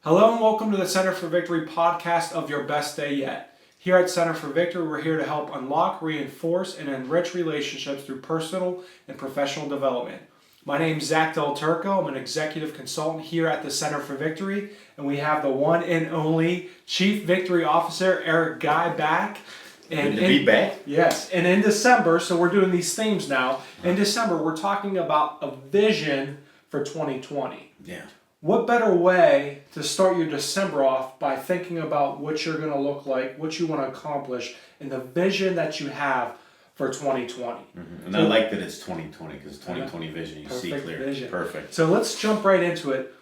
Hello and welcome to the Center for Victory podcast of Your Best Day Yet. Here at Center for Victory, we're here to help unlock, reinforce, and enrich relationships through personal and professional development. My name's Zack DelTurco. I'm an executive consultant here at the Center for Victory, and we have the one and only Chief Victory Officer, Eric Guy, back. And Good to be back. Yes, and in December, so we're doing these themes now. In December, we're talking about a vision for 2020. Yeah. What better way to start your December off by thinking about what you're going to look like, what you want to accomplish, and the vision that you have for 2020. Mm-hmm. And I like that it's 2020 because 2020 vision, you see clear. Vision. Perfect. So let's jump right into it.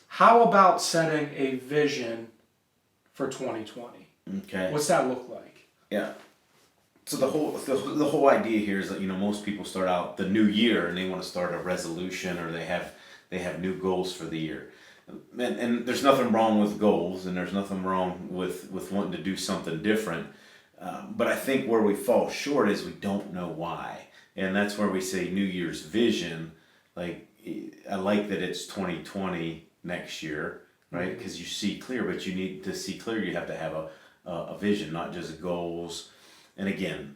How about setting a vision for 2020? Okay. What's that look like? Yeah. So the whole idea here is that most people start out the new year and they want to start a resolution or they have new goals for the year. And there's nothing wrong with goals and there's nothing wrong with wanting to do something different. But I think where we fall short is we don't know why. And that's where we say New Year's vision. Like, I like that it's 2020 next year, right? Because you see clear, but you need to see clear. You have to have a vision, not just goals. And again,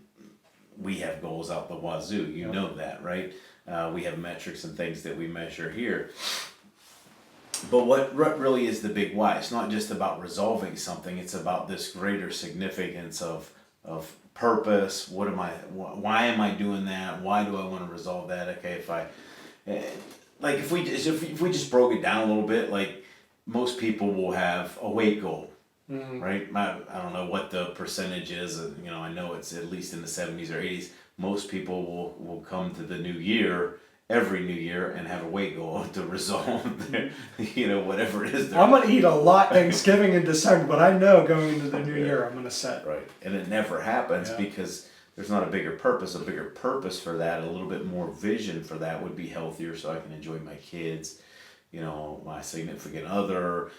we have goals out the wazoo. You know that, right? We have metrics and things that we measure here. But what really is the big why? It's not just about resolving something. It's about this greater significance of purpose. Why am I doing that? Why do I want to resolve that? Okay, if we just broke it down a little bit, like most people will have a weight goal. Mm-hmm. Right? I don't know what the percentage is. I know it's at least in the 70s or 80s. Most people will come to the new year, every new year, and have a weight goal to resolve their, whatever it is. I'm going to eat a lot Thanksgiving in December, but I know going into the new year I'm going to set. Right. And it never happens because there's not a bigger purpose. A bigger purpose for that, a little bit more vision for that would be healthier so I can enjoy my kids, my significant other,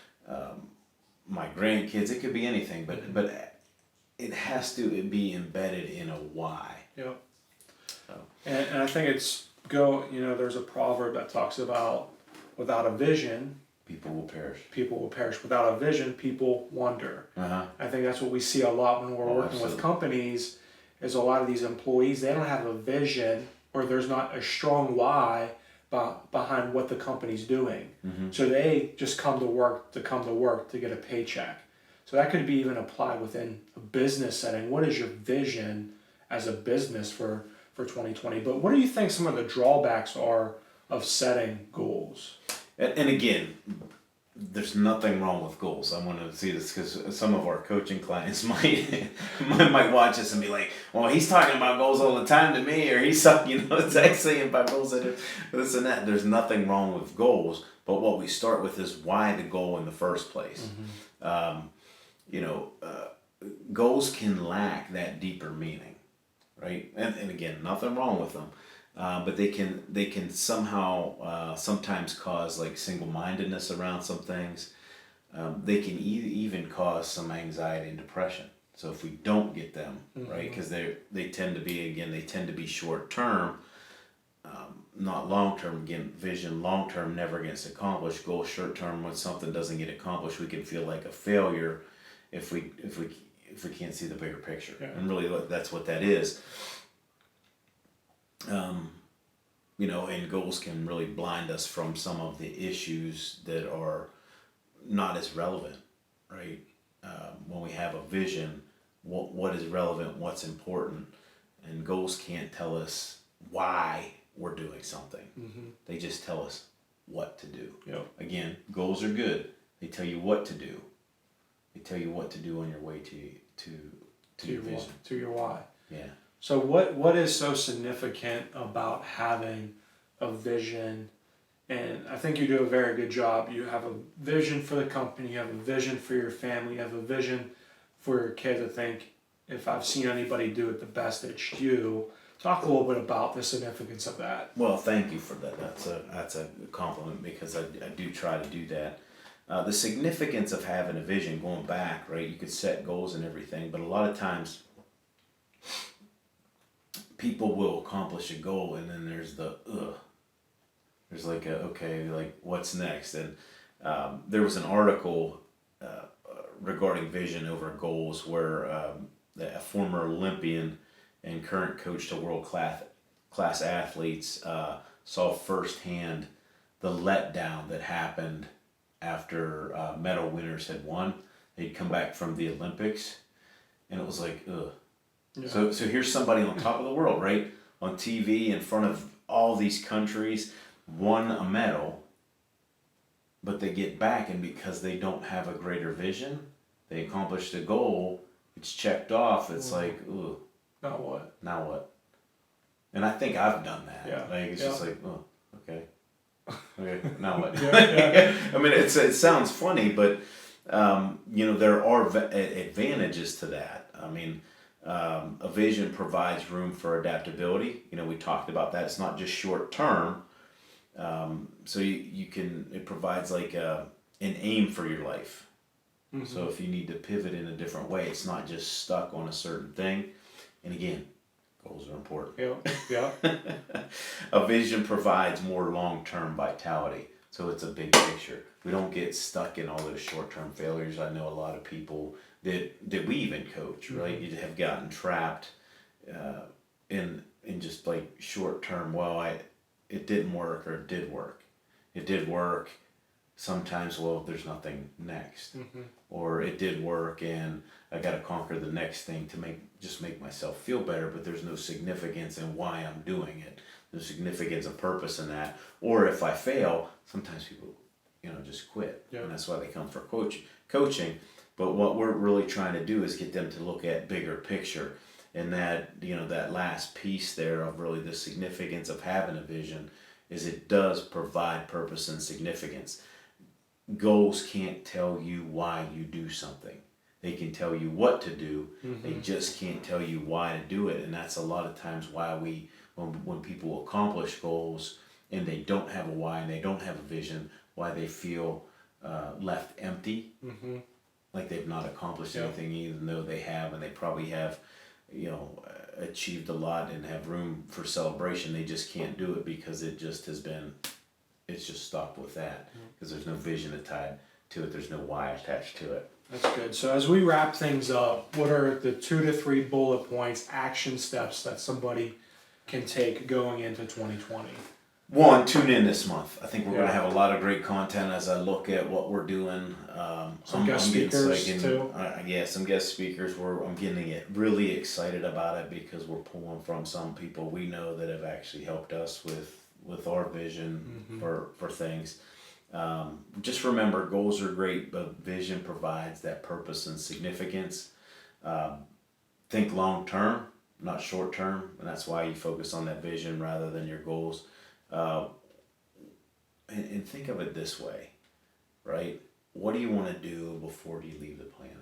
my grandkids. It could be anything, but it has to be embedded in a why. Yep. And I think there's a proverb that talks about without a vision, people will perish. People will perish. Without a vision, people wonder. Uh-huh. I think that's what we see a lot when we're working with companies is a lot of these employees, they don't have a vision or there's not a strong why behind what the company's doing. Mm-hmm. So they just come to work to get a paycheck. So that could be even applied within a business setting. What is your vision as a business for 2020? But what do you think some of the drawbacks are of setting goals? And again, there's nothing wrong with goals. I want to see this because some of our coaching clients might watch us and be like, well, he's talking about goals all the time to me, or he's talking, Zack saying about goals and this and that. There's nothing wrong with goals, but what we start with is why the goal in the first place. Mm-hmm. Goals can lack that deeper meaning, right? And again, nothing wrong with them. But they can somehow sometimes cause like single-mindedness around some things. They can even cause some anxiety and depression. So if we don't get them, mm-hmm. right, because they tend to be short-term, not long-term. Again, vision long-term never gets accomplished. Goal short-term, when something doesn't get accomplished, we can feel like a failure if we can't see the bigger picture. Yeah. And really, that's what that is. And goals can really blind us from some of the issues that are not as relevant, right? When we have a vision, what is relevant, what's important, and goals can't tell us why we're doing something. Mm-hmm. They just tell us what to do. Yep. Again, goals are good. They tell you what to do. They tell you what to do on your way to your vision. To your why. Yeah. So what is so significant about having a vision? And I think you do a very good job. You have a vision for the company, you have a vision for your family, you have a vision for your kids. I think if I've seen anybody do it the best, it's you. Talk a little bit about the significance of that. Well, thank you for that. That's a compliment because I do try to do that. The significance of having a vision, going back, right? You could set goals and everything, but a lot of times people will accomplish a goal and then there's there's like what's next? And there was an article regarding vision over goals, where a former Olympian and current coach to world class athletes saw firsthand the letdown that happened after medal winners had won. They'd come back from the Olympics, and it was like, ugh. Yeah. So here's somebody on top of the world, right? On TV, in front of all these countries, won a medal, but they get back, and because they don't have a greater vision, they accomplished a goal, it's checked off, it's like, ooh. Now what? Now what? And I think I've done that. Yeah. Like, it's just like, oh, okay. Okay, now what? Yeah. I mean, it sounds funny, but, there are advantages to that. I mean, a vision provides room for adaptability. We talked about that. It's not just short term. So it provides like an aim for your life. Mm-hmm. So if you need to pivot in a different way, it's not just stuck on a certain thing. And again, goals are important. Yeah. A vision provides more long-term vitality. So it's a big picture. We don't get stuck in all those short-term failures. I know a lot of people that we even coach, right? You have gotten trapped in just like short-term. Well, it didn't work, or it did work. It did work. Sometimes, well, there's nothing next. Mm-hmm. Or it did work, and I got to conquer the next thing to make myself feel better, but there's no significance in why I'm doing it. There's significance of purpose in that. Or if I fail, sometimes people, just quit. Yep. And that's why they come for coaching. But what we're really trying to do is get them to look at bigger picture. And that, that last piece there of really the significance of having a vision is it does provide purpose and significance. Goals can't tell you why you do something. They can tell you what to do. Mm-hmm. They just can't tell you why to do it. And that's a lot of times why when people accomplish goals and they don't have a why and they don't have a vision, why they feel left empty. Mm-hmm. Like they've not accomplished anything, even though they have, and they probably have, achieved a lot and have room for celebration. They just can't do it because it's just stopped with that, because there's no vision tied to it. There's no why attached to it. That's good. So as we wrap things up, what are the 2 to 3 bullet points, action steps that somebody can take going into 2020? One, tune in this month. I think we're going to have a lot of great content as I look at what we're doing. Some guest speakers too. Some guest speakers. I'm getting really excited about it because we're pulling from some people we know that have actually helped us with our vision for things. Just remember, goals are great, but vision provides that purpose and significance. Think long term, not short term, and that's why you focus on that vision rather than your goals. And think of it this way, right? What do you want to do before you leave the planet?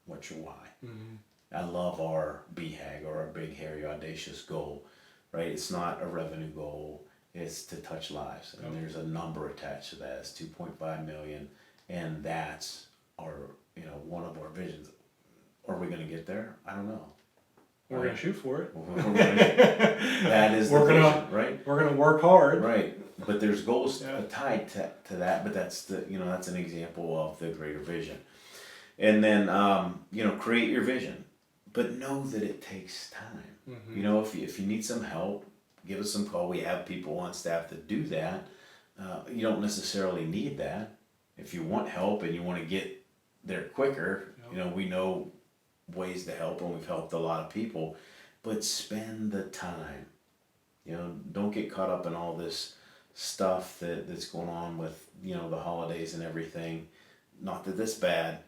What's your why? Mm-hmm. I love our BHAG, or our big, hairy, audacious goal, right? It's not a revenue goal. It's to touch lives. And there's a number attached to that. It's 2.5 million. And that's one of our visions. Are we going to get there? I don't know. We're going to shoot for it. That is the vision, right? We're going to work hard. Right. But there's goals tied to that, but that's that's an example of the greater vision. And then, create your vision, but know that it takes time. Mm-hmm. If you need some help, give us some call. We have people on staff that do that. You don't necessarily need that. If you want help and you want to get there quicker, we know ways to help, and we've helped a lot of people, but spend the time. Don't get caught up in all this stuff that's going on with the holidays and everything. Not that that's bad,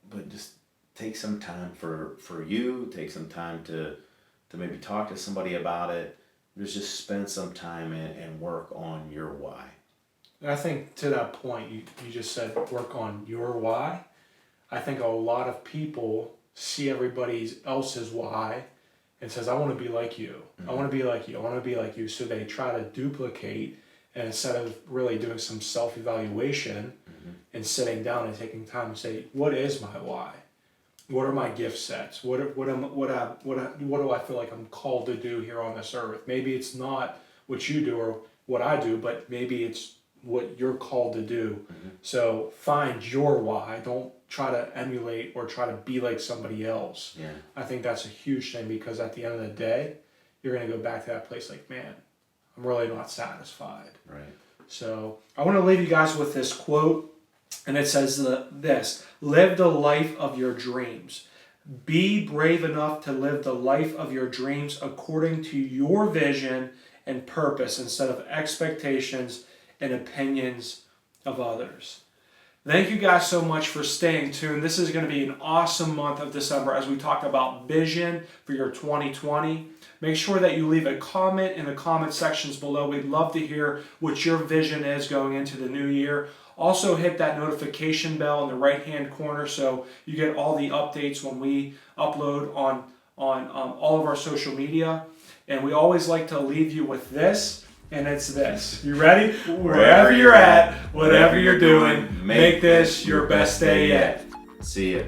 but just take some time for you. Take some time to maybe talk to somebody about it. Just spend some time and work on your why. I think to that point, you just said work on your why. I think a lot of people see everybody else's why and says, I want to be like you. Mm-hmm. I want to be like you. I want to be like you. So they try to duplicate, and instead of really doing some self-evaluation and sitting down and taking time to say, what is my why? What are my gift sets? What do I feel like I'm called to do here on this earth? Maybe it's not what you do or what I do, but maybe it's what you're called to do. Mm-hmm. So find your why. Don't try to emulate or try to be like somebody else. Yeah. I think that's a huge thing, because at the end of the day, you're going to go back to that place like, man, I'm really not satisfied. Right. So I want to leave you guys with this quote, and it says this: live the life of your dreams. Be brave enough to live the life of your dreams according to your vision and purpose, instead of expectations and opinions of others. Thank you guys so much for staying tuned. This is going to be an awesome month of December as we talk about vision for your 2020. Make sure that you leave a comment in the comment sections below. We'd love to hear what your vision is going into the new year. Also hit that notification bell in the right-hand corner so you get all the updates when we upload on all of our social media. And we always like to leave you with this, and it's this. You ready? Wherever you're at, whatever you're doing, make this your best day yet. See ya.